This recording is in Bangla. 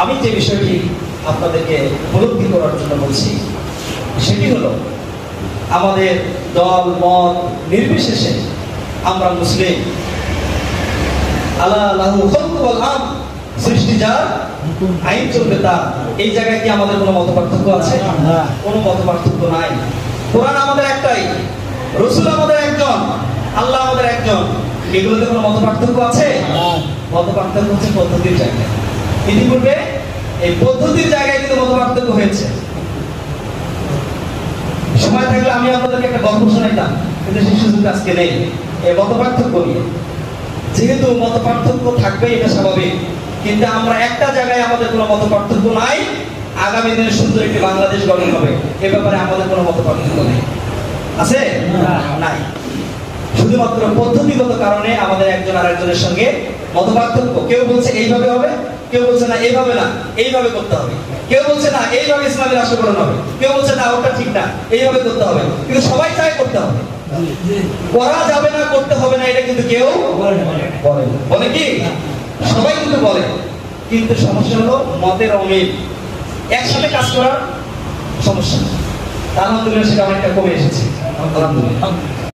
আমি যে বিষয়টি আপনাদেরকে উপলব্ধি করার জন্য বলছি সেটি হলো আমাদের দল মত নির্বিশেষে আমরা মুসলিম। আল্লাহ লাহু খালকু ওয়াল আমর, সৃষ্টি যার, আইন চলবে তার। এই জায়গায় কি আমাদের কোনো মত পার্থক্য আছে? কোনো মত পার্থক্য নাই। কোরআন আমাদের একটাই, রাসূল আমাদের একজন, আল্লাহ আমাদের একজন। এগুলোতে কোনো মত পার্থক্য আছে? মত পার্থক্য হচ্ছে পদ্ধতির জায়গায়। ইতিপূর্বে এই পদ্ধতির জায়গায় কিন্তু মত পার্থক্য হয়েছে। সময় থাকলে আমি আপনাদেরকে একটা গল্প শোনাইতাম, কিন্তু সেই সুযোগ আজকে নেই। এই মত পার্থক্য নিয়ে, যেহেতু মত পার্থক্য থাকবে এটা স্বাভাবিক, কিন্তু আমরা একটা জায়গায় আমাদের কোনো মত পার্থক্য নাই। আগামী দিনে সুন্দর একটি বাংলাদেশ গঠন হবে, এ ব্যাপারে আমাদের কোনো মত পার্থক্য নেই। আছে? নাই। শুধুমাত্র পদ্ধতিগত কারণে আমাদের একজন আরেকজনের সঙ্গে মত পার্থক্য। কেউ বলছে এইভাবে হবে, কেউ বলছে না এইভাবে না, এইভাবে করতে হবে। কেউ বলছে না এইভাবে ইসলামের রাষ্ট্রকরণ হবে, কেউ বলছে না ওটা ঠিক না, এইভাবে করতে হবে। কিন্তু সবাই চায় করতে হবে। করা যাবে না, করতে হবে না, এটা কিন্তু কেউ বলে কি? সবাই কিন্তু বলে। কিন্তু সমস্যা হলো মতের অমিল, একসাথে কাজ করার সমস্যা। আলহামদুলিল্লাহ সেটা অনেকটা কমে এসেছে। আলহামদুলিল্লাহ।